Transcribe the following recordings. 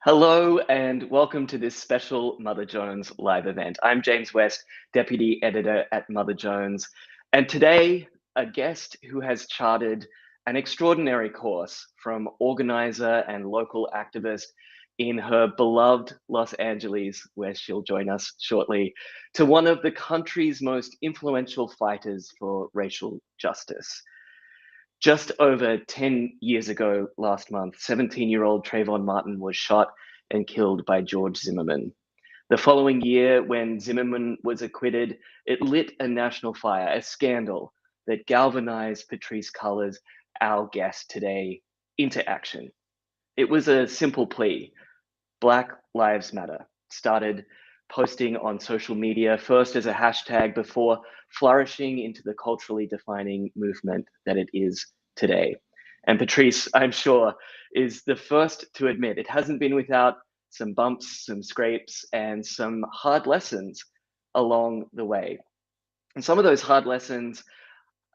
Hello and welcome to this special Mother Jones live event. I'm James West, Deputy Editor at Mother Jones, and today a guest who has charted an extraordinary course from organizer and local activist in her beloved Los Angeles, where she'll join us shortly, to one of the country's most influential fighters for racial justice. Just over 10 years ago last month, 17-year-old Trayvon Martin was shot and killed by George Zimmerman. The following year, when Zimmerman was acquitted, it lit a national fire, a scandal that galvanized Patrisse Cullors, our guest today, into action. It was a simple plea. Black Lives Matter started posting on social media, first as a hashtag before flourishing into the culturally defining movement that it is today. And Patrisse, I'm sure, is the first to admit it hasn't been without some bumps, some scrapes, and some hard lessons along the way. And some of those hard lessons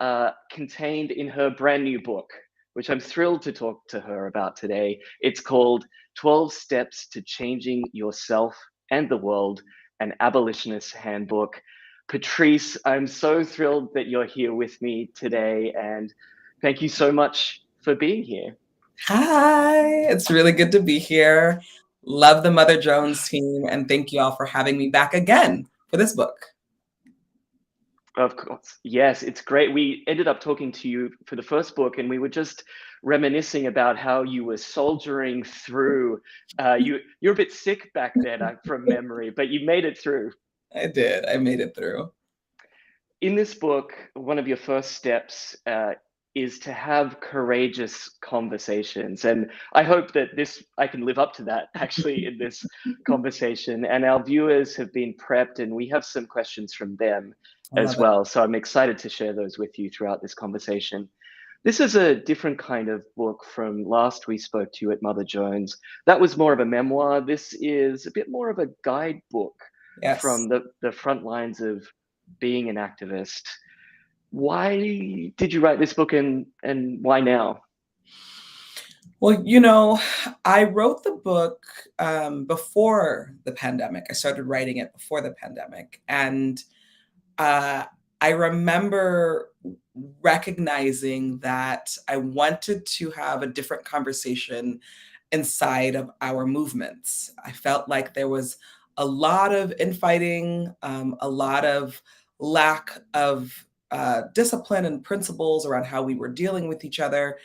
are contained in her brand new book, which I'm thrilled to talk to her about today. It's called 12 Steps to Changing Yourself and the World, an Abolitionist Handbook. Patrisse, I'm so thrilled that you're here with me today, and thank you so much for being here. Hi, it's really good to be here. Love the Mother Jones team, and thank you all for having me back again for this book. Of course. Yes, it's great. We ended up talking to you for the first book, and we were just reminiscing about how you were soldiering through. You're a bit sick back then, from memory, but you made it through. I did. I made it through. In this book, one of your first steps is to have courageous conversations, and I hope that I can live up to that actually in this conversation. And our viewers have been prepped, and we have some questions from them I as love it. well. So I'm excited to share those with you throughout this conversation. This is a different kind of book from last we spoke to you at Mother Jones. That was more of a memoir. This is a bit more of a guidebook Yes. from the front lines of being an activist. Why did you write this book, and why now? Well, I wrote the book before the pandemic. I started writing it before the pandemic. And uh, I remember recognizing that I wanted to have a different conversation inside of our movements. I felt like there was a lot of infighting, a lot of lack of discipline and principles around how we were dealing with each other.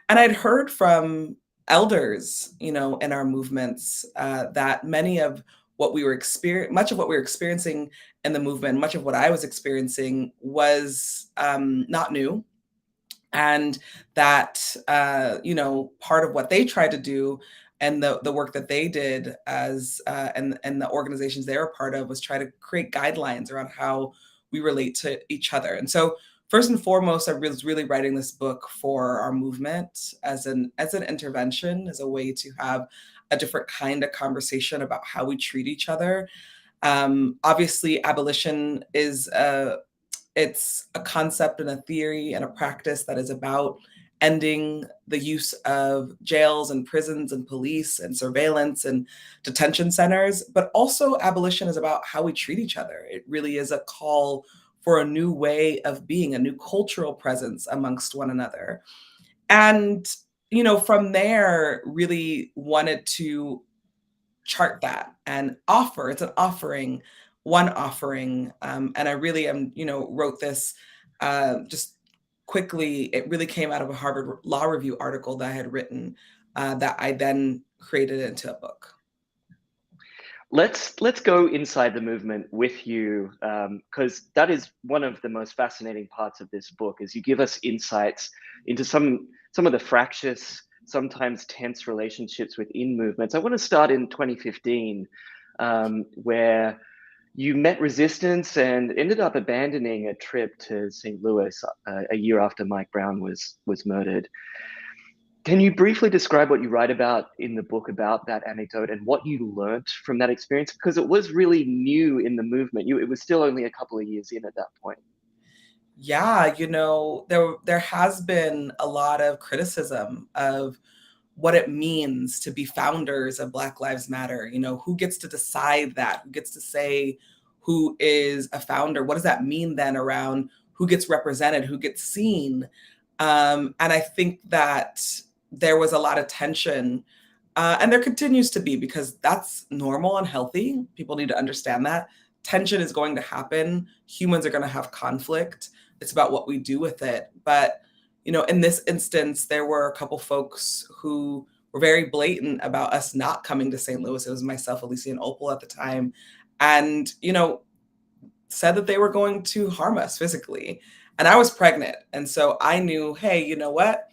And I'd heard from elders, in our movements, that much of what we were experiencing in the movement, much of what I was experiencing was not new, and that part of what they tried to do and the work that they did as and the organizations they were a part of was try to create guidelines around how we relate to each other. And so first and foremost, I was really writing this book for our movement as an intervention, as a way to have a different kind of conversation about how we treat each other. Obviously, abolition is it's a concept and a theory and a practice that is about ending the use of jails and prisons and police and surveillance and detention centers. But also, abolition is about how we treat each other. It really is a call for a new way of being, a new cultural presence amongst one another. And, from there, really wanted to chart that and offer. It's an offering, one offering. And I really wrote this just quickly. It really came out of a Harvard Law Review article that I had written that I then created into a book. Let's go inside the movement with you, because that is one of the most fascinating parts of this book. Is you give us insights into some of the fractious, sometimes tense relationships within movements. I want to start in 2015, where you met resistance and ended up abandoning a trip to St. Louis a year after Mike Brown was murdered. Can you briefly describe what you write about in the book about that anecdote and what you learned from that experience? Because it was really new in the movement. It was still only a couple of years in at that point. Yeah, there has been a lot of criticism of what it means to be founders of Black Lives Matter. You know, who gets to decide that? Who gets to say who is a founder? What does that mean then around who gets represented, who gets seen? And I think that there was a lot of tension, and there continues to be, because that's normal and healthy. People need to understand that. Tension is going to happen. Humans are going to have conflict. It's about what we do with it. But, you know, in this instance, there were a couple folks who were very blatant about us not coming to St. Louis. It was myself, Alicia, and Opal at the time. And, you know, said that they were going to harm us physically. And I was pregnant. And so I knew, hey, you know what?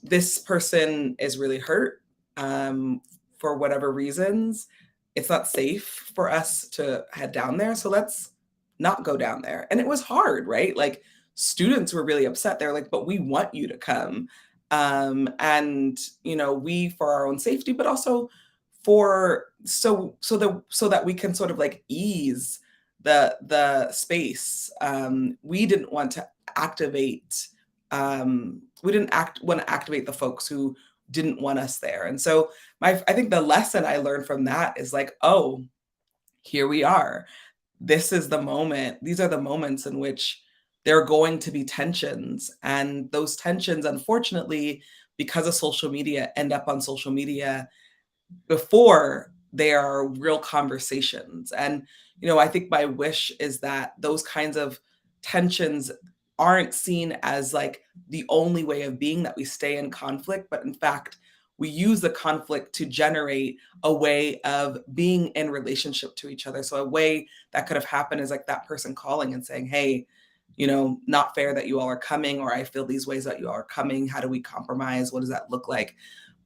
This person is really hurt, for whatever reasons. It's not safe for us to head down there. So let's not go down there. And it was hard, right? Like, students were really upset. They're like, but we want you to come. And, you know, we, for our own safety, but also for so that we can sort of like ease the space. We didn't want to activate want to activate the folks who didn't want us there. And so I think the lesson I learned from that is like, oh, here we are. This is the moment. These are the moments in which there are going to be tensions. And those tensions, unfortunately, because of social media, end up on social media before they are real conversations. And, you know, I think my wish is that those kinds of tensions aren't seen as like the only way of being, that we stay in conflict, but in fact, we use the conflict to generate a way of being in relationship to each other. So a way that could have happened is like that person calling and saying, hey, you know, not fair that you all are coming, or I feel these ways that you all are coming. How do we compromise? What does that look like?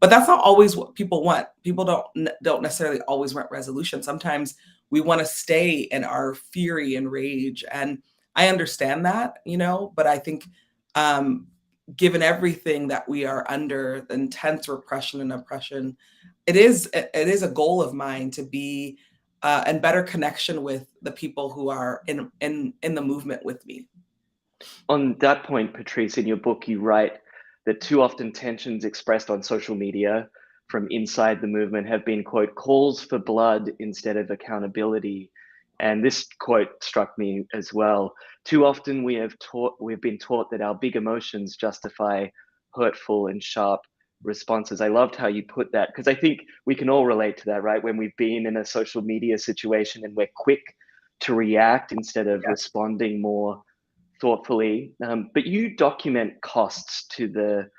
But that's not always what people want. People don't necessarily always want resolution. Sometimes we want to stay in our fury and rage. And I understand that, you know, but I think, given everything that we are under, the intense repression and oppression, it is a goal of mine to be in better connection with the people who are in the movement with me. On that point, Patrisse, in your book, you write that too often tensions expressed on social media from inside the movement have been, quote, calls for blood instead of accountability. And this quote struck me as well. Too often we've been taught that our big emotions justify hurtful and sharp responses. I loved how you put that, because I think we can all relate to that, right? When we've been in a social media situation and we're quick to react instead of responding more thoughtfully. But you document costs to the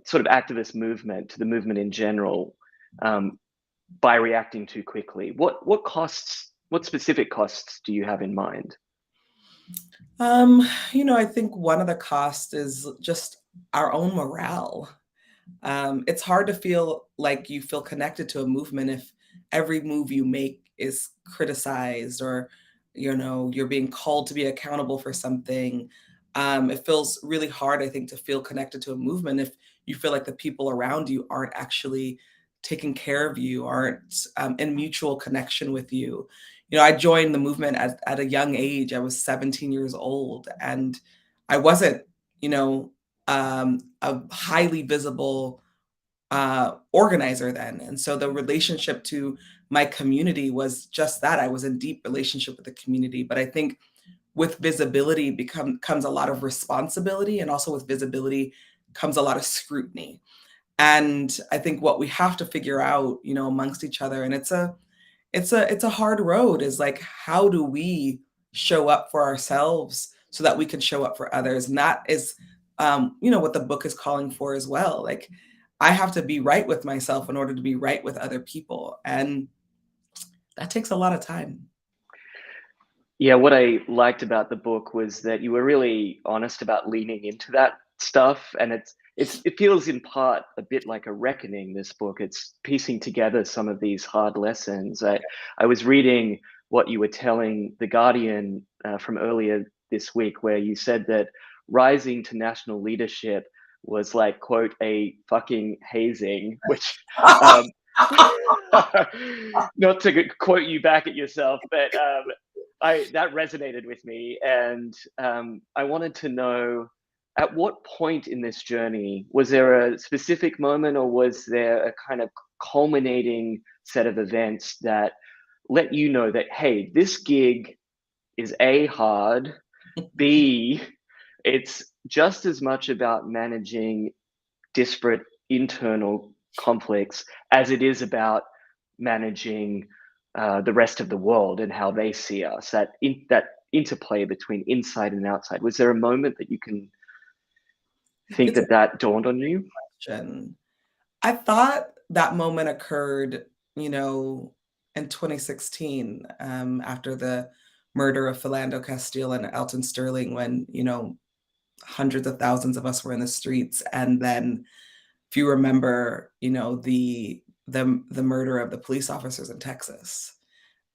sort of activist movement, to the movement in general, by reacting too quickly. What costs? What specific costs do you have in mind? You know, I think one of the costs is just our own morale. It's hard to feel like you feel connected to a movement if every move you make is criticized, or, you know, you're being called to be accountable for something. It feels really hard, I think, to feel connected to a movement if you feel like the people around you aren't actually taking care of you, aren't in mutual connection with you. You know, I joined the movement at a young age. I was 17 years old, and I wasn't, you know, a highly visible organizer then. And so the relationship to my community was just that. I was in deep relationship with the community. But I think with visibility comes a lot of responsibility, and also with visibility comes a lot of scrutiny. And I think what we have to figure out, you know, amongst each other, and it's a hard road, is like, how do we show up for ourselves so that we can show up for others? And that is, you know, what the book is calling for as well. Like, I have to be right with myself in order to be right with other people, and that takes a lot of time. Yeah, what I liked about the book was that you were really honest about leaning into that stuff, and it feels in part a bit like a reckoning. This book, it's piecing together some of these hard lessons. I was reading what you were telling The Guardian from earlier this week, where you said that rising to national leadership was like, quote, a fucking hazing, which not to quote you back at yourself, but that resonated with me, and I wanted to know at what point in this journey, was there a specific moment, or was there a kind of culminating set of events that let you know that, hey, this gig is A, hard, B, it's just as much about managing disparate internal conflicts as it is about managing the rest of the world and how they see us, that interplay between inside and outside? Was there a moment that you can think It's a that dawned on you? question. I thought that moment occurred, in 2016, after the murder of Philando Castile and Elton Sterling, when, hundreds of thousands of us were in the streets. And then if you remember, the murder of the police officers in Texas,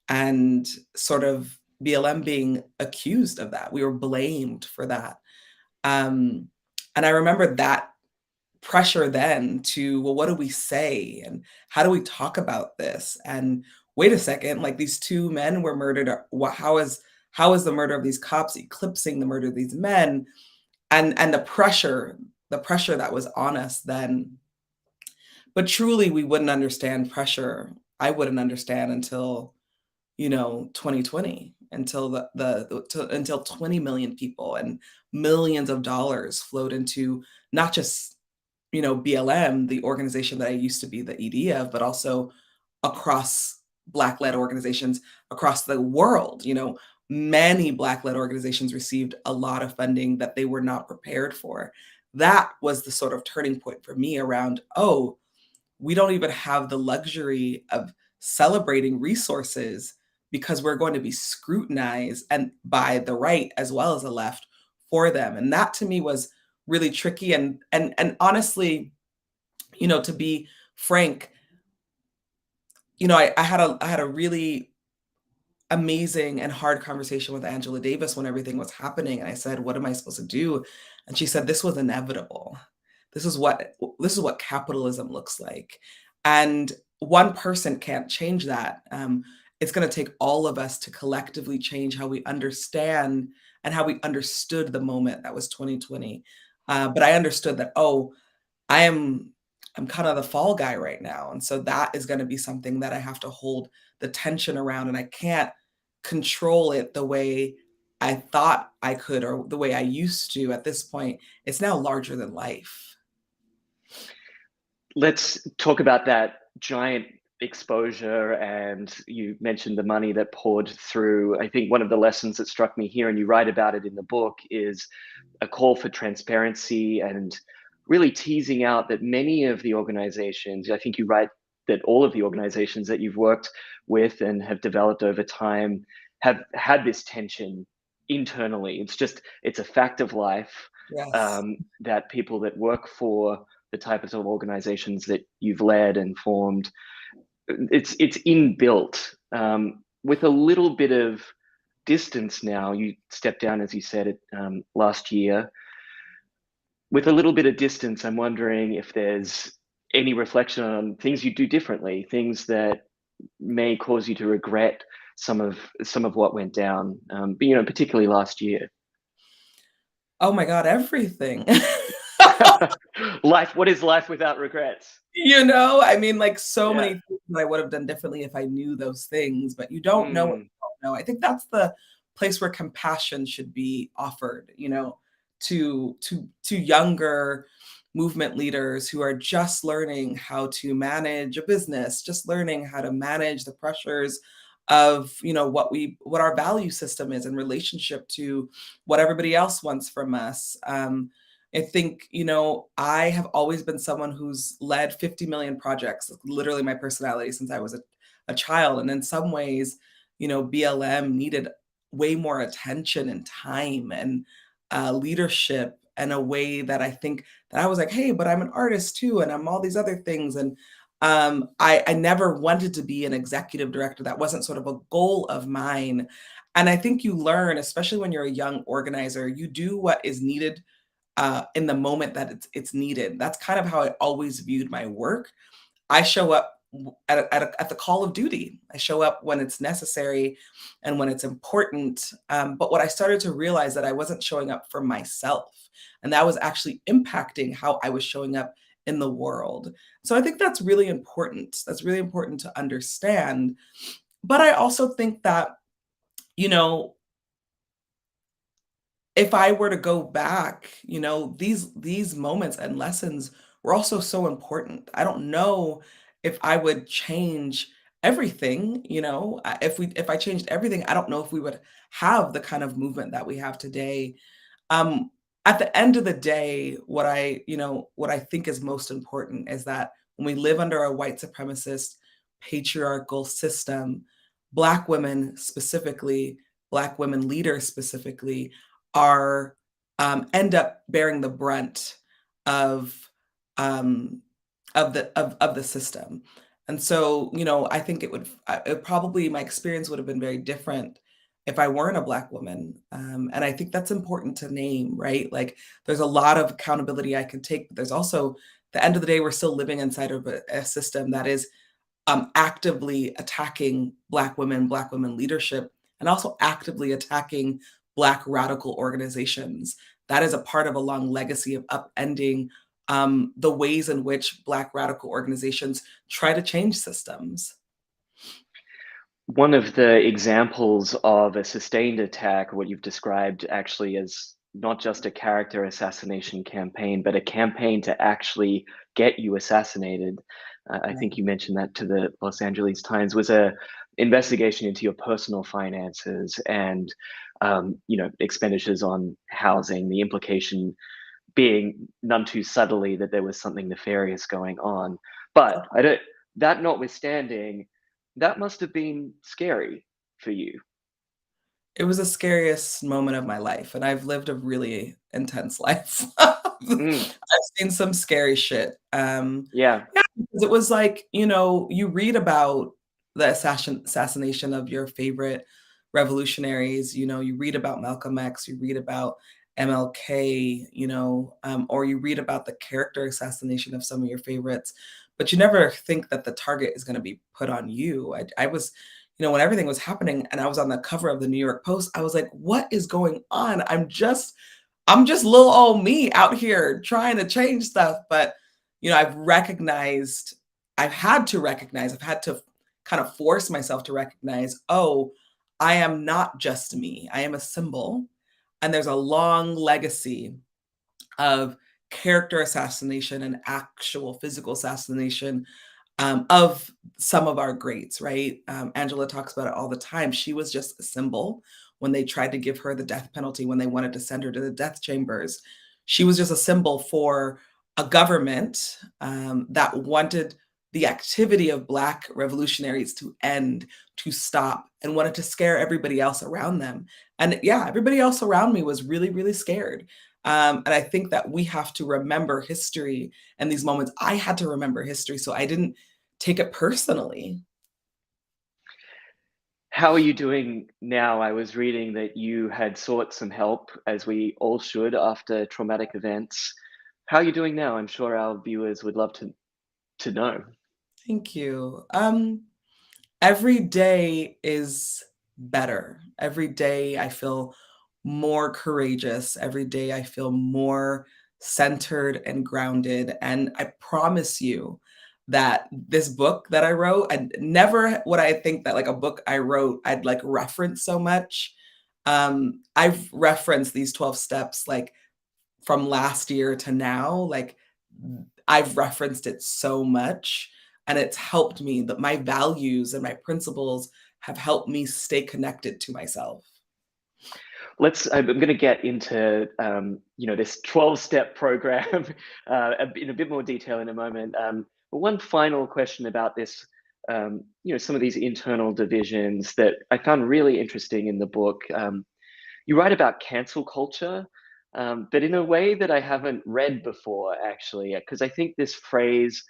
and sort of BLM being accused of that. We were blamed for that. Um, and I remember that pressure then to, well, what do we say? And how do we talk about this? And wait a second, like these two men were murdered. How is the murder of these cops eclipsing the murder of these men? And the pressure that was on us then. But truly we wouldn't understand pressure. I wouldn't understand until 2020, until until 20 million people and millions of dollars flowed into not just, BLM, the organization that I used to be the ED of, but also across Black-led organizations across the world. Many Black-led organizations received a lot of funding that they were not prepared for. That was the sort of turning point for me around, oh, we don't even have the luxury of celebrating resources because we're going to be scrutinized and by the right as well as the left for them. And that to me was really tricky. And honestly, to be frank, I had a really amazing and hard conversation with Angela Davis when everything was happening. And I said, what am I supposed to do? And she said, this was inevitable. This is what capitalism looks like. And one person can't change that. It's going to take all of us to collectively change how we understand and how we understood the moment that was 2020. But I understood that, oh, I'm kind of the fall guy right now. And so that is going to be something that I have to hold the tension around, and I can't control it the way I thought I could or the way I used to at this point. It's now larger than life. Let's talk about that giant exposure. And you mentioned the money that poured through. I think one of the lessons that struck me here, and you write about it in the book, is a call for transparency and really teasing out that many of the organizations, I think you write that all of the organizations that you've worked with and have developed over time have had this tension internally. It's a fact of life, Yes. that people that work for the types of organizations that you've led and formed, it's inbuilt. With a little bit of distance now, you stepped down, as you said, it last year. With a little bit of distance, I'm wondering if there's any reflection on things you do differently, things that may cause you to regret some of what went down, particularly last year. Oh my God, everything. Life. What is life without regrets? I mean, like so Yeah. many things that I would have done differently if I knew those things, but you don't know what Mm. you don't know. I think that's the place where compassion should be offered, to younger movement leaders who are just learning how to manage a business, just learning how to manage the pressures of, what our value system is in relationship to what everybody else wants from us. I think, I have always been someone who's led 50 million projects, literally my personality since I was a child. And in some ways, BLM needed way more attention and time and leadership in a way that I think that I was like, hey, but I'm an artist too, and I'm all these other things. And I never wanted to be an executive director. That wasn't sort of a goal of mine. And I think you learn, especially when you're a young organizer, you do what is needed in the moment that it's needed. That's kind of how I always viewed my work. I show up at the call of duty. I show up when it's necessary and when it's important. But what I started to realize that I wasn't showing up for myself, and that was actually impacting how I was showing up in the world. So I think that's really important. That's really important to understand. But I also think that, you know, if I were to go back, these moments and lessons were also so important. I don't know if I would change everything, if I changed everything, I don't know if we would have the kind of movement that we have today. Um, at the end of the day, what I think is most important is that when we live under a white supremacist patriarchal system, Black women specifically, Black women leaders specifically, are end up bearing the brunt of um, of the system. And so, I think it probably my experience would have been very different if I weren't a Black woman. And I think that's important to name, right? Like, there's a lot of accountability I can take, but there's also, the end of the day, we're still living inside of a system that is actively attacking Black women leadership, and also actively attacking Black radical organizations. That is a part of a long legacy of upending the ways in which Black radical organizations try to change systems. One of the examples of a sustained attack, what you've described actually as not just a character assassination campaign, but a campaign to actually get you assassinated. I think you mentioned that to the Los Angeles Times, was a investigation into your personal finances and expenditures on housing. The implication being none too subtly that there was something nefarious going on. But I don't. That notwithstanding, that must have been scary for you. It was the scariest moment of my life, and I've lived a really intense life. Mm, I've seen some scary shit. yeah. Yeah, because it was like, you read about the assassination of your favorite revolutionaries, you read about Malcolm X, you read about MLK, or you read about the character assassination of some of your favorites, but you never think that the target is going to be put on you. I was, when everything was happening and I was on the cover of the New York Post, I was like, what is going on? I'm just little old me out here trying to change stuff. But, I've had to kind of force myself to recognize, oh, I am not just me. I am a symbol. And there's a long legacy of character assassination and actual physical assassination of some of our greats, right? Angela talks about it all the time. She was just a symbol when they tried to give her the death penalty, when they wanted to send her to the death chambers. She was just a symbol for a government that wanted the activity of Black revolutionaries to end, to stop, and wanted to scare everybody else around them. And yeah, everybody else around me was really, really scared. And I think that we have to remember history and these moments. I had to remember history so I didn't take it personally. How are you doing now? I was reading that you had sought some help, as we all should, after traumatic events. How are you doing now? I'm sure our viewers would love to know. Thank you. Every day is better. Every day I feel more courageous. Every day I feel more centered and grounded. And I promise you that this book that I wrote, and never would I think that like a book I wrote, I'd like reference so much. I've referenced these 12 steps like from last year to now. Like, I've referenced it so much, and it's helped me, that my values and my principles have helped me stay connected to myself. I'm going to get into this 12-step program in a bit more detail in a moment. But one final question about this, some of these internal divisions that I found really interesting in the book. You write about cancel culture, but in a way that I haven't read before, actually, because I think this phrase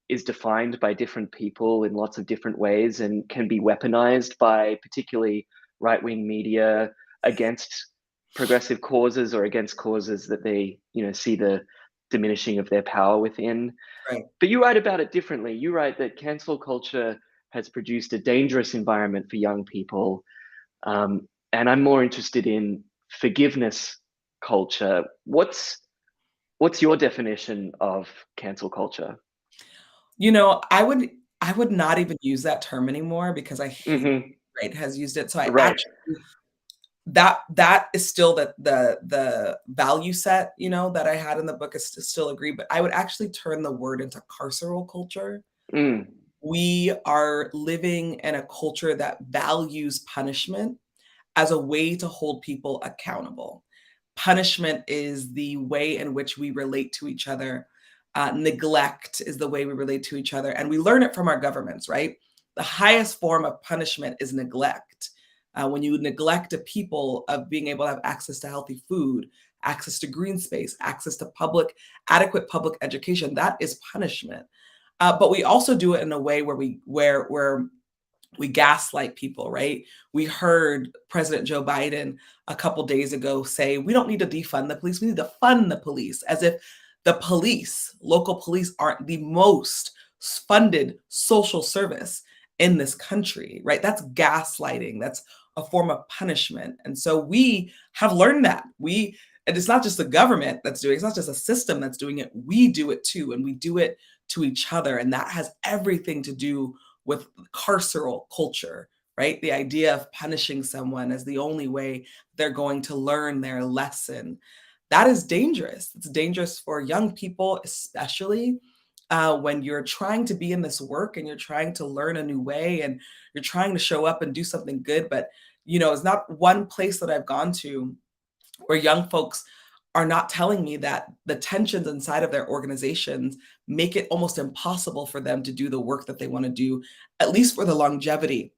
is defined by different people in lots of different ways and can be weaponized by particularly right-wing media against progressive causes or against causes that they see the diminishing of their power within. Right. But you write about it differently. You write that cancel culture has produced a dangerous environment for young people. And I'm more interested in forgiveness culture. What's your definition of cancel culture? I would not even use that term anymore because I hate Hmm. right has used it. So I Right. actually that is still the value set, that I had in the book is to still agree, but I would actually turn the word into carceral culture. Mm. We are living in a culture that values punishment as a way to hold people accountable. Punishment is the way in which we relate to each other. Neglect is the way we relate to each other. And we learn it from our governments, right? The highest form of punishment is neglect. When you neglect a people of being able to have access to healthy food, access to green space, access to adequate public education, that is punishment. But we also do it in a way where we gaslight people, right? We heard President Joe Biden a couple days ago say, we don't need to defund the police, we need to fund the police, as if the police, local police, aren't the most funded social service in this country, right? That's gaslighting. That's a form of punishment. And so we have learned that. And it's not just the government that's doing it, it's not just a system that's doing it. We do it too, and we do it to each other. And that has everything to do with carceral culture, right? The idea of punishing someone as the only way they're going to learn their lesson. That is dangerous. It's dangerous for young people, especially when you're trying to be in this work and you're trying to learn a new way and you're trying to show up and do something good. But, it's not one place that I've gone to where young folks are not telling me that the tensions inside of their organizations make it almost impossible for them to do the work that they want to do, at least for the longevity,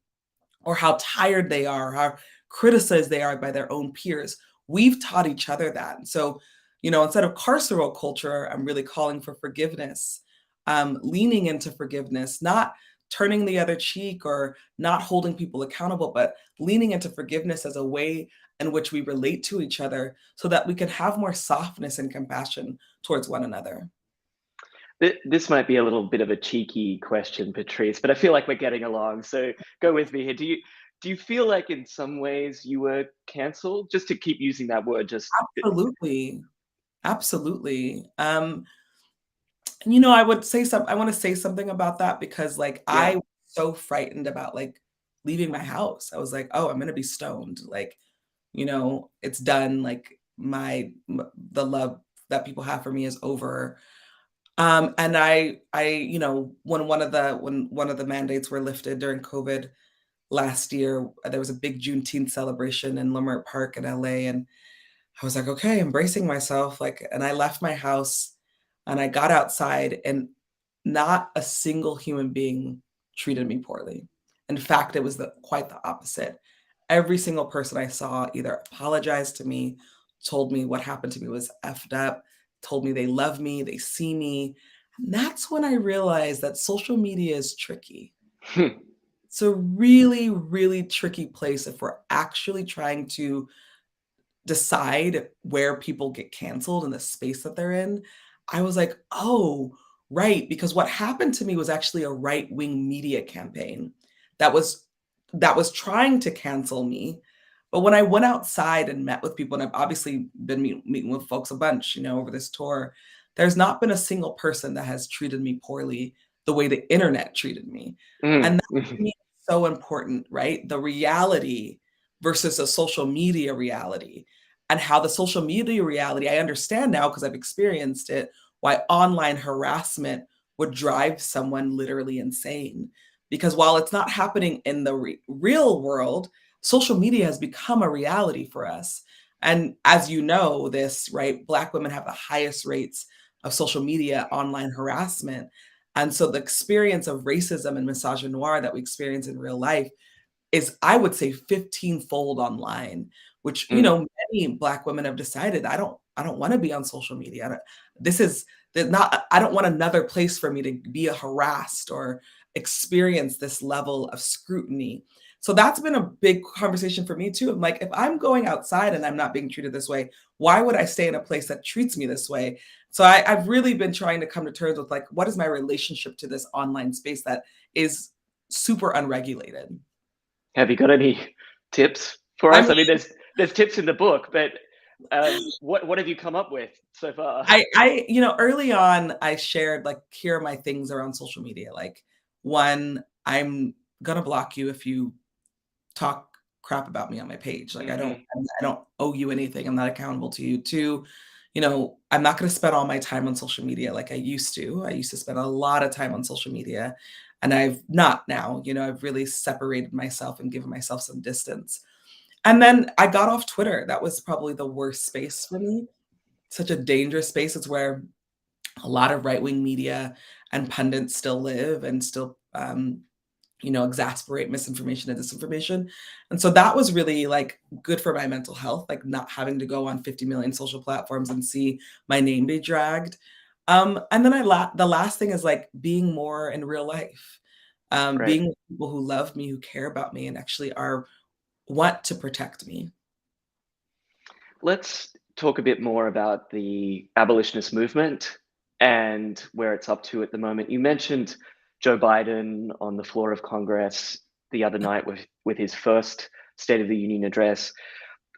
or how tired they are, how criticized they are by their own peers. We've taught each other that. So, instead of carceral culture, I'm really calling for forgiveness, leaning into forgiveness, not turning the other cheek or not holding people accountable, but leaning into forgiveness as a way in which we relate to each other so that we can have more softness and compassion towards one another. This might be a little bit of a cheeky question, Patrisse, but I feel like we're getting along. So go with me here. Do you feel like in some ways you were cancelled? Just to keep using that word, just Absolutely. Absolutely. I want to say something about that because like yeah. I was so frightened about like leaving my house. I was like, oh, I'm going to be stoned. Like, it's done. Like the love that people have for me is over. And when one of the mandates were lifted during COVID last year, there was a big Juneteenth celebration in Leimert Park in LA, and I was like, okay, embracing myself. Like, and I left my house and I got outside, and not a single human being treated me poorly. In fact, it was quite the opposite. Every single person I saw either apologized to me, told me what happened to me was effed up, told me they love me, they see me. And that's when I realized that social media is tricky. It's a really, really tricky place if we're actually trying to decide where people get canceled in the space that they're in. I was like, "Oh, right," because what happened to me was actually a right-wing media campaign that was trying to cancel me. But when I went outside and met with people, and I've obviously been meeting with folks a bunch, over this tour, there's not been a single person that has treated me poorly the way the internet treated me. And Mm. that to me is so important, right? The reality versus the social media reality, and how the social media reality, I understand now because I've experienced it, why online harassment would drive someone literally insane. Because while it's not happening in the real world, social media has become a reality for us. And as you know, this, right, Black women have the highest rates of social media online harassment. And so the experience of racism and misogynoir that we experience in real life is, I would say, 15-fold online, which, Mm. many Black women have decided, I don't want to be on social media. This is not, I don't want another place for me to be harassed or experience this level of scrutiny. So that's been a big conversation for me too. I'm like, if I'm going outside and I'm not being treated this way, why would I stay in a place that treats me this way? So I've really been trying to come to terms with like, what is my relationship to this online space that is super unregulated? Have you got any tips for I us? mean, I mean, there's tips in the book, but what have you come up with so far? early on, I shared like, here are my things around social media. Like, one, I'm gonna block you if you talk crap about me on my page. Like, Hmm. I don't owe you anything. I'm not accountable to you. Two, I'm not going to spend all my time on social media like I used to. I used to spend a lot of time on social media, and I've not now. I've really separated myself and given myself some distance. And then I got off Twitter. That was probably the worst space for me. Such a dangerous space. It's where a lot of right-wing media and pundits still live and still exasperate misinformation and disinformation. And so that was really like good for my mental health, like not having to go on 50 million social platforms and see my name be dragged. And then the last thing is like being more in real life, Right. being with people who love me, who care about me, and actually want to protect me. Let's talk a bit more about the abolitionist movement and where it's up to at the moment. You mentioned Joe Biden on the floor of Congress the other night with his first State of the Union address.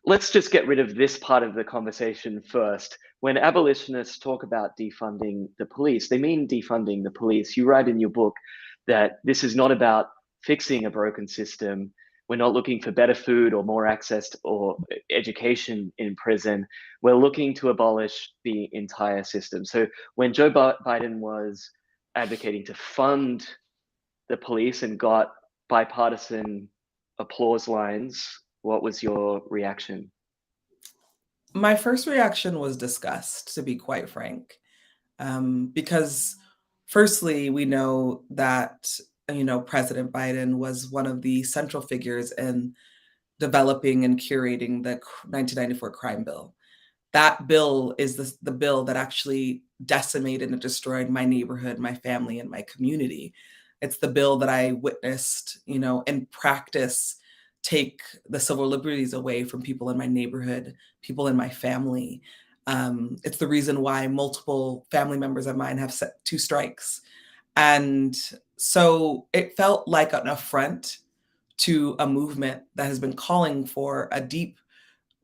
Let's just get rid of this part of the conversation first. When abolitionists talk about defunding the police, they mean defunding the police. You write in your book that this is not about fixing a broken system. We're not looking for better food or more access to, or education in prison. We're looking to abolish the entire system. So when Joe Biden was advocating to fund the police and got bipartisan applause lines, what was your reaction? My first reaction was disgust, to be quite frank, because firstly, we know that President Biden was one of the central figures in developing and curating the 1994 crime bill. That bill is the bill that actually decimated and destroyed my neighborhood, my family, and my community. It's the bill that I witnessed, in practice, take the civil liberties away from people in my neighborhood, people in my family. It's the reason why multiple family members of mine have set 2 strikes. And so it felt like an affront to a movement that has been calling for a deep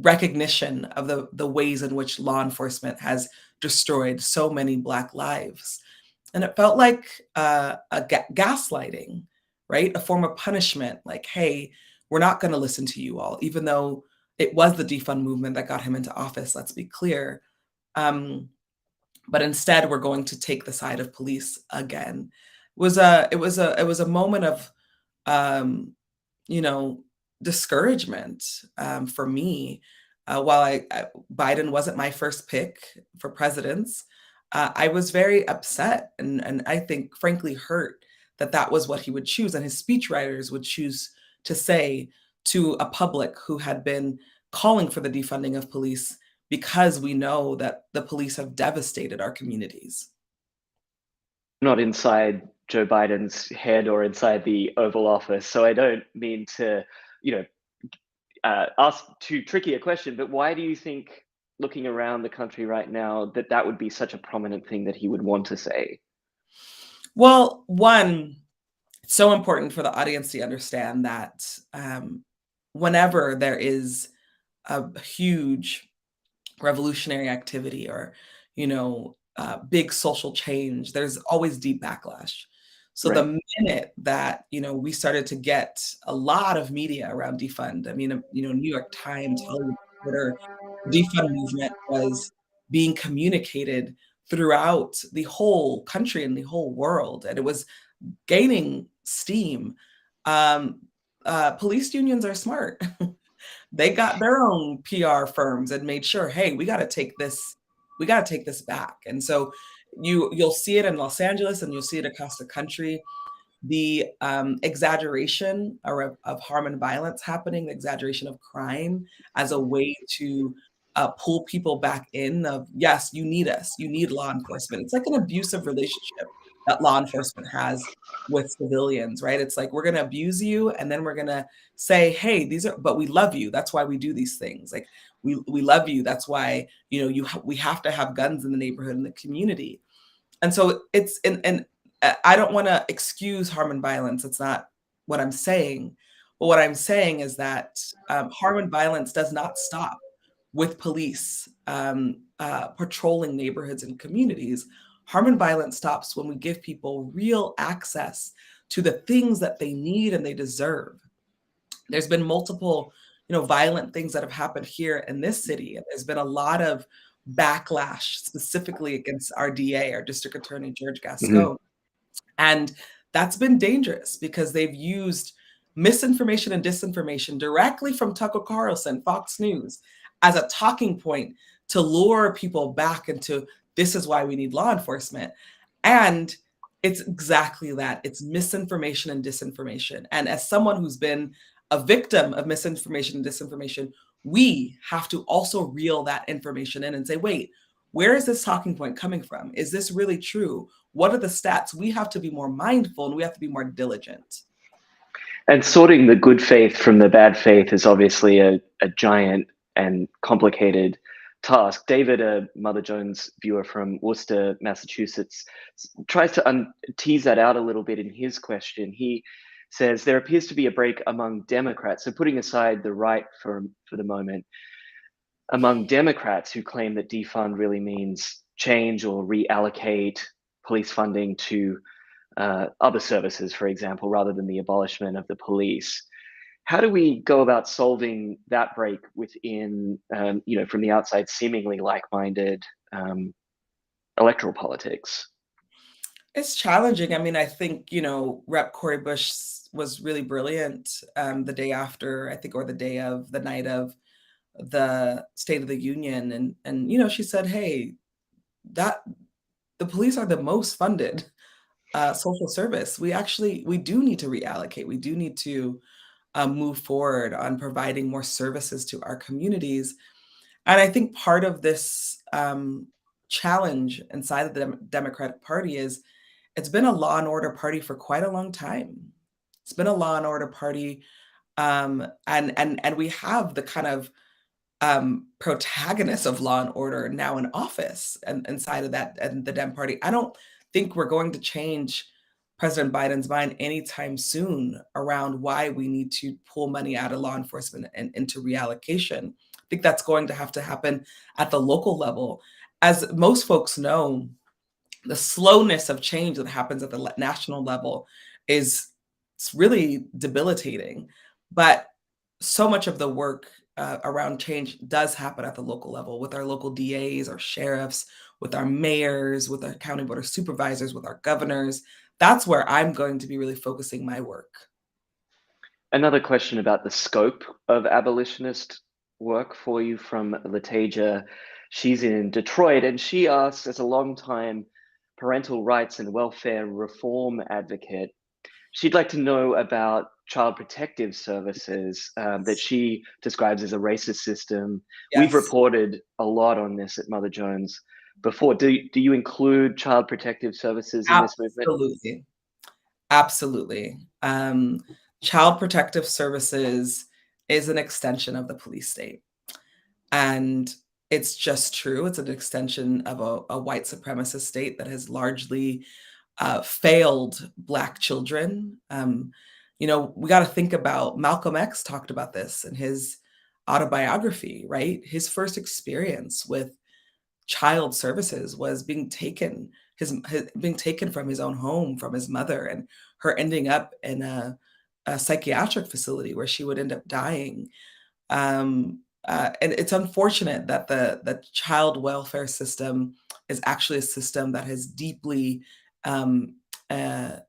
recognition of the ways in which law enforcement has destroyed so many Black lives. And it felt like gaslighting, right? A form of punishment, like, hey, we're not going to listen to you all, even though it was the defund movement that got him into office, let's be clear. But instead, we're going to take the side of police again. It was a moment of um, you know, discouragement for me. While Biden wasn't my first pick for presidents, I was very upset and I think, frankly, hurt that that was what he would choose, and his speechwriters would choose to say to a public who had been calling for the defunding of police because we know that the police have devastated our communities. Not inside Joe Biden's head or inside the Oval Office. So I don't mean to, you know, ask too tricky a question, but why do you think, looking around the country right now, that that would be such a prominent thing that he would want to say? Well, one, it's so important for the audience to understand that whenever there is a huge revolutionary activity or big social change, there's always deep backlash. So Right. the minute that we started to get a lot of media around defund, I mean, New York Times, Hollywood Reporter, the defund movement was being communicated throughout the whole country and the whole world, and it was gaining steam. um, Police unions are smart. They got their own PR firms and made sure, hey, we got to take this back. And so you'll see it in Los Angeles and you'll see it across the country. The exaggeration of harm and violence happening, the exaggeration of crime as a way to pull people back in of, yes, you need us, you need law enforcement. It's like an abusive relationship. that law enforcement has with civilians, right? It's like, we're going to abuse you, and then we're going to say, hey, but we love you. That's why we do these things. Like, we love you. That's why, we have to have guns in the neighborhood, in the community. And so and I don't want to excuse harm and violence. It's not what I'm saying. But what I'm saying is that harm and violence does not stop with police patrolling neighborhoods and communities. Harm and violence stops when we give people real access to the things that they need and they deserve. There's been multiple, violent things that have happened here in this city. And there's been a lot of backlash specifically against our DA, our district attorney, George Mhm. Gascon. And that's been dangerous because they've used misinformation and disinformation directly from Tucker Carlson, Fox News, as a talking point to lure people back into, this is why we need law enforcement. And it's exactly that. It's misinformation and disinformation. And as someone who's been a victim of misinformation and disinformation, we have to also reel that information in and say, wait, where is this talking point coming from? Is this really true? What are the stats? We have to be more mindful, and we have to be more diligent. And sorting the good faith from the bad faith is obviously a giant and complicated task. David, a Mother Jones viewer from Worcester, Massachusetts, tries to tease that out a little bit in his question. He says there appears to be a break among Democrats. So putting aside the right for the moment, among Democrats who claim that defund really means change or reallocate police funding to other services, for example, rather than the abolishment of the police. How do we go about solving that break within, from the outside, seemingly like-minded electoral politics? It's challenging. I mean, I think, Rep. Cori Bush was really brilliant the day after, I think, or the night of the State of the Union. And she said, hey, that the police are the most funded social service. We do need to reallocate. We do need to move forward on providing more services to our communities. And I think part of this challenge inside of the Democratic Party is it's been a law and order party for quite a long time. It's been a law and order party, and we have the kind of protagonists of law and order now in office and inside of that and the Dem Party. I don't think we're going to change President Biden's mind anytime soon around why we need to pull money out of law enforcement and into reallocation. I think that's going to have to happen at the local level. As most folks know, the slowness of change that happens at the national level is it's really debilitating. But so much of the work around change does happen at the local level with our local DAs, our sheriffs, with our mayors, with our county board of supervisors, with our governors. That's where I'm going to be really focusing my work. Another question about the scope of abolitionist work for you from Latasia. She's in Detroit, and she asks, as a longtime parental rights and welfare reform advocate, she'd like to know about child protective services that she describes as a racist system. We've Yes, reported a lot on this at Mother Jones before. Do you include child protective services in this movement? absolutely. Absolutely. Child protective services is an extension of the police state. And it's just true. It's an extension of a white supremacist state that has largely failed Black children. We got to think about Malcolm X talked about this in his autobiography, right? His first experience with child services was being taken being taken from his own home, from his mother, and her ending up in a psychiatric facility where she would end up dying. And it's unfortunate that the child welfare system is actually a system that has deeply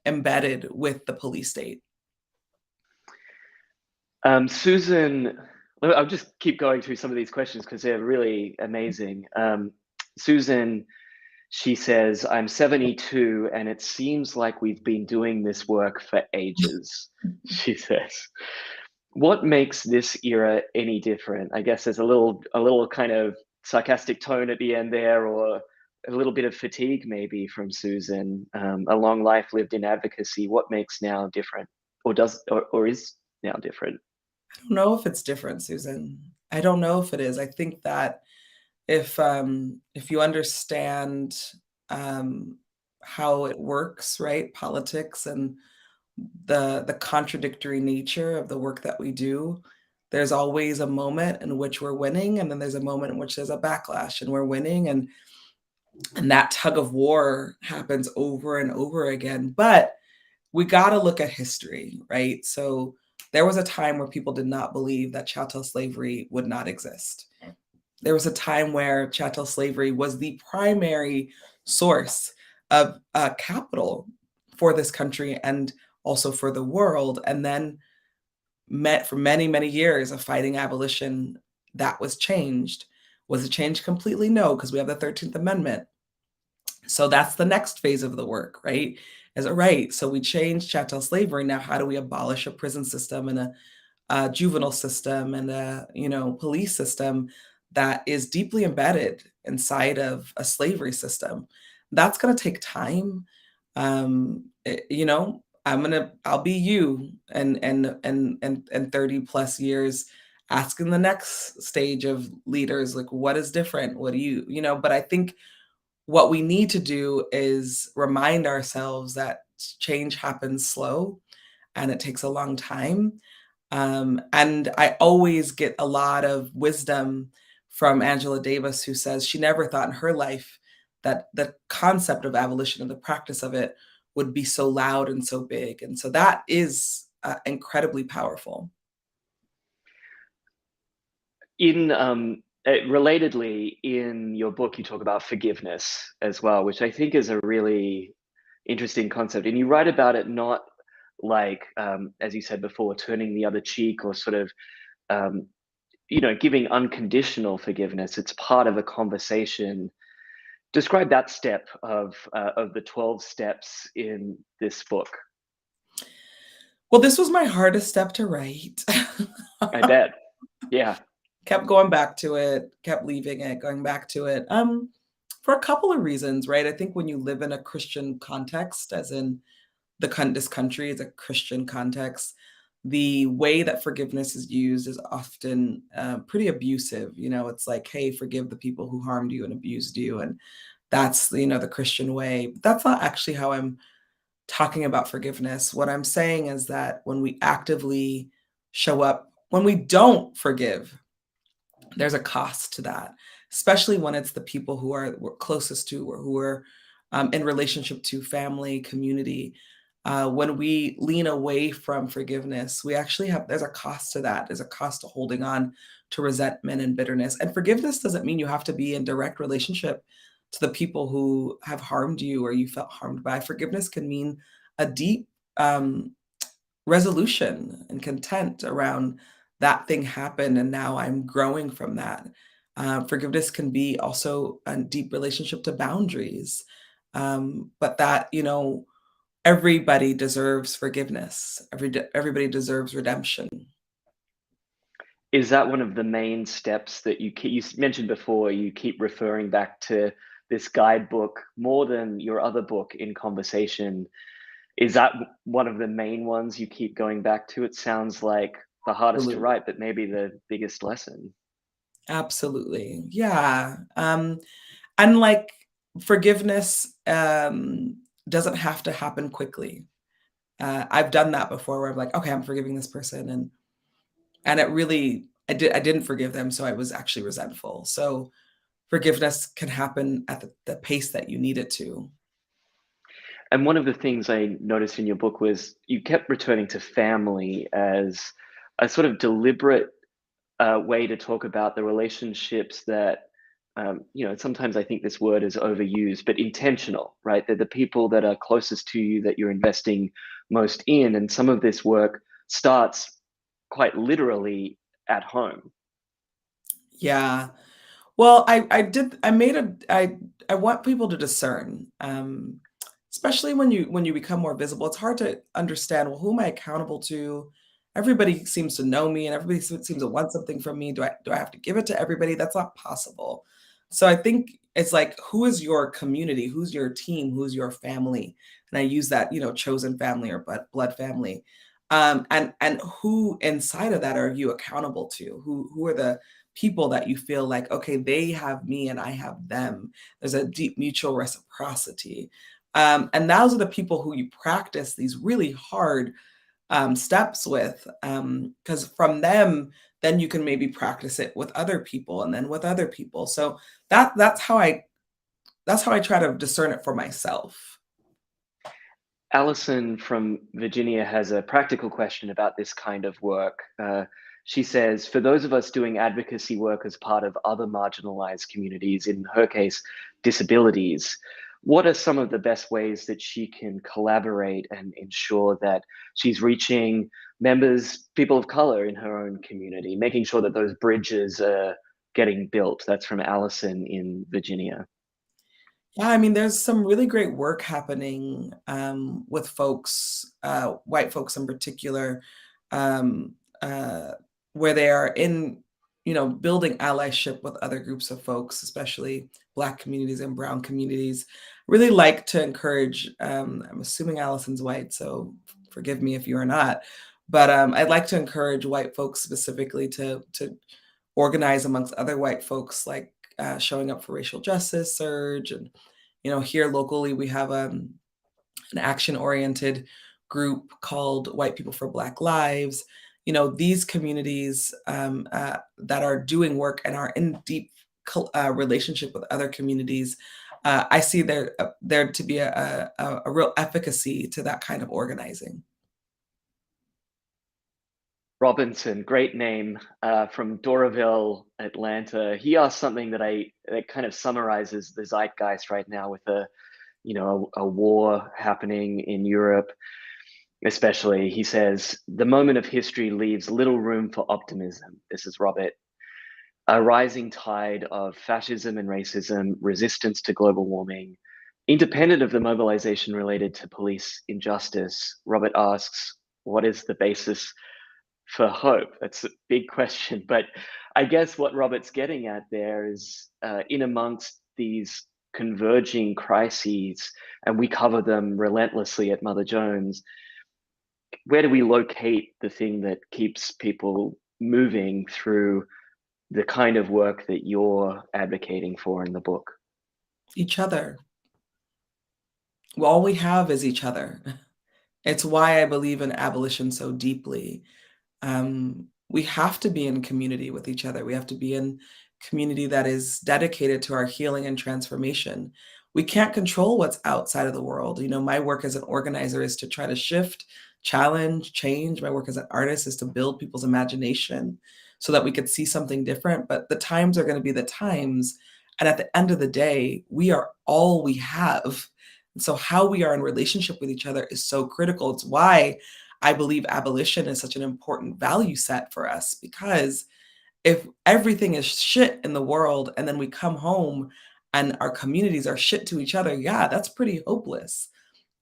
embedded with the police state. Susan, I'll just keep going through some of these questions because they're really amazing. Susan, she says, I'm 72 and it seems like we've been doing this work for ages. She says, what makes this era any different? I guess there's a little kind of sarcastic tone at the end there, or a little bit of fatigue maybe from Susan, a long life lived in advocacy. What makes now different, or is now different? I don't know if it's different, Susan. I don't know if it is. I think that if you understand um, how it works, right, politics and the contradictory nature of the work that we do, there's always a moment in which we're winning, and then there's a moment in which there's a backlash, and we're winning, and that tug of war happens over and over again. But we got to look at history, right? So there was a time where people did not believe that chattel slavery would not exist. There was a time where chattel slavery was the primary source of capital for this country and also for the world. And then for many, many years of fighting abolition, that was changed. Was it changed completely? No, because we have the 13th Amendment. So that's the next phase of the work, right? Is it right? So we changed chattel slavery. Now, how do we abolish a prison system and a juvenile system and a police system that is deeply embedded inside of a slavery system? That's going to take time. I'll be you and 30 plus years asking the next stage of leaders, like, what is different? What do but I think what we need to do is remind ourselves that change happens slow and it takes a long time. And I always get a lot of wisdom from Angela Davis, who says she never thought in her life that the concept of abolition and the practice of it would be so loud and so big. And so that is incredibly powerful. Relatedly, in your book, you talk about forgiveness as well, which I think is a really interesting concept. And you write about it not like, as you said before, turning the other cheek or sort of, giving unconditional forgiveness. It's part of a conversation. Describe that step of the 12 steps in this book. Well, this was my hardest step to write. I bet. Yeah. Kept going back to it, kept leaving it, going back to it. For a couple of reasons, right? I think when you live in a Christian context, as in this country is a Christian context, the way that forgiveness is used is often pretty abusive. It's like, hey, forgive the people who harmed you and abused you, and that's the Christian way. But that's not actually how I'm talking about forgiveness. What I'm saying is that when we actively show up, when we don't forgive, there's a cost to that, especially when it's the people who we're closest to or who are in relationship to family, community. When we lean away from forgiveness, there's a cost to that. There's a cost to holding on to resentment and bitterness. And forgiveness doesn't mean you have to be in direct relationship to the people who have harmed you or you felt harmed by. Forgiveness can mean a deep resolution and content around that thing happened and now I'm growing from that. Forgiveness can be also a deep relationship to boundaries. But that, everybody deserves forgiveness. Everybody deserves redemption. Is that one of the main steps that you mentioned before? You keep referring back to this guidebook more than your other book, In Conversation. Is that one of the main ones you keep going back to? It sounds like the hardest to write, but maybe the biggest lesson. Absolutely. Yeah. And like forgiveness doesn't have to happen quickly. I've done that before where I'm like, okay, I'm forgiving this person. And it really, I didn't forgive them. So I was actually resentful. So forgiveness can happen at the pace that you need it to. And one of the things I noticed in your book was you kept returning to family as a sort of deliberate way to talk about the relationships that, sometimes I think this word is overused, but intentional, right? They're the people that are closest to you that you're investing most in. And some of this work starts quite literally at home. Yeah. Well, I want people to discern, especially when you become more visible. It's hard to understand, well, who am I accountable to? Everybody seems to know me and everybody seems to want something from me. Do I have to give it to everybody? That's not possible. So I think It's like, who is your community? Who's your team? Who's your family? And I use that, chosen family or blood family. And who inside of that are you accountable to? Who are the people that you feel like, okay, they have me and I have them. There's a deep mutual reciprocity. And those are the people who you practice these really hard steps with, because from them, then you can maybe practice it with other people and then with other people. So that's how I try to discern it for myself. Allison from Virginia has a practical question about this kind of work. She says, for those of us doing advocacy work as part of other marginalized communities, in her case, disabilities, what are some of the best ways that she can collaborate and ensure that she's reaching members, people of color in her own community, making sure that those bridges are getting built? That's from Allison in Virginia. Yeah, I mean, there's some really great work happening with folks, white folks in particular, um, uh, where they are in, building allyship with other groups of folks, especially Black communities and Brown communities. Really like to encourage. I'm assuming Allison's white, so forgive me if you are not. But I'd like to encourage white folks specifically to organize amongst other white folks, like showing up for racial justice surge. And here locally we have an action-oriented group called White People for Black Lives. These communities that are doing work and are in deep relationship with other communities. I see there to be a real efficacy to that kind of organizing. Robinson, great name, from Doraville, Atlanta. He asked something that kind of summarizes the zeitgeist right now with a war happening in Europe, especially. He says the moment of history leaves little room for optimism. This is Robert. A rising tide of fascism and racism, resistance to global warming, independent of the mobilization related to police injustice. Robert asks, what is the basis for hope? That's a big question, but I guess what Robert's getting at there is, in amongst these converging crises, and we cover them relentlessly at Mother Jones, where do we locate the thing that keeps people moving through the kind of work that you're advocating for in the book? Each other. All we have is each other. It's why I believe in abolition so deeply. We have to be in community with each other. We have to be in community that is dedicated to our healing and transformation. We can't control what's outside of the world. My work as an organizer is to try to shift, challenge, change. My work as an artist is to build people's imagination so that we could see something different. But the times are going to be the times. And at the end of the day, we are all we have. And so how we are in relationship with each other is so critical. It's why I believe abolition is such an important value set for us, because if everything is shit in the world and then we come home and our communities are shit to each other, yeah, that's pretty hopeless.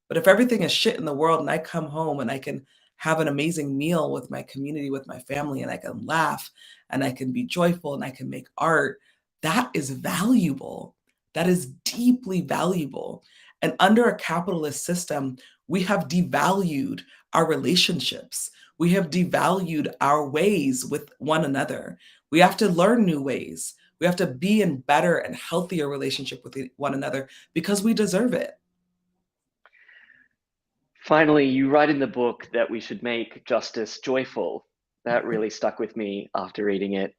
But if everything is shit in the world and I come home and I can have an amazing meal with my community, with my family, and I can laugh and I can be joyful and I can make art, that is valuable. That is deeply valuable. And under a capitalist system, we have devalued our relationships. We have devalued our ways with one another. We have to learn new ways. We have to be in better and healthier relationship with one another because we deserve it. Finally, you write in the book that we should make justice joyful. That really stuck with me after reading it.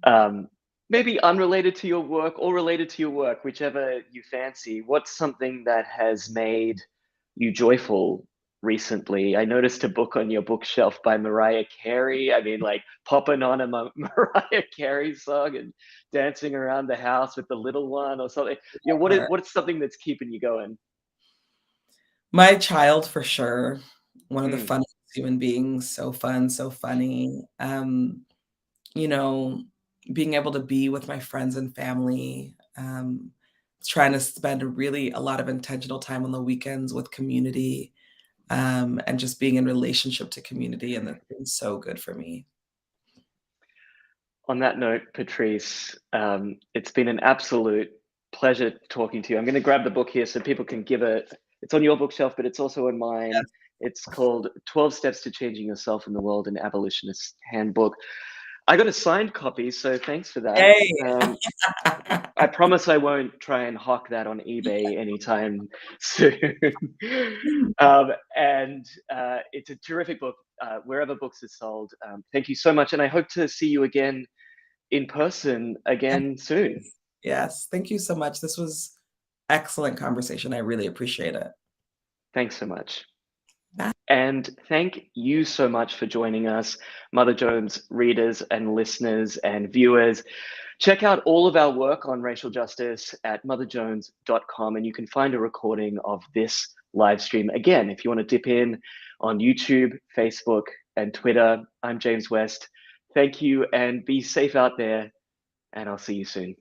Um, Maybe unrelated to your work or related to your work, whichever you fancy. What's something that has made you joyful recently? I noticed a book on your bookshelf by Mariah Carey. I mean, like popping on a Mariah Carey song and dancing around the house with the little one or something. What's something that's keeping you going? My child, for sure. One of the Mm. funniest human beings, so fun, so funny. You know, Being able to be with my friends and family, trying to spend really a lot of intentional time on the weekends with community, and just being in relationship to community, and that's been so good for me. On that note, Patrisse, it's been an absolute Pleasure talking to you. I'm going to grab the book here so people can give it. It's on your bookshelf, but it's also on mine. Yes. It's called 12 Steps to Changing Yourself in the World, an Abolitionist Handbook. I got a signed copy, so thanks for that. Hey. I promise I won't try and hawk that on eBay anytime soon. And it's a terrific book, wherever books are sold. Thank you so much, and I hope to see you again in person again soon. Yes, thank you so much. This was excellent conversation. I really appreciate it. Thanks so much. Bye. And thank you so much for joining us, Mother Jones readers and listeners and viewers. Check out all of our work on racial justice at motherjones.com, and you can find a recording of this live stream. Again, if you want to dip in on YouTube, Facebook, and Twitter, I'm James West. Thank you, and be safe out there, and I'll see you soon.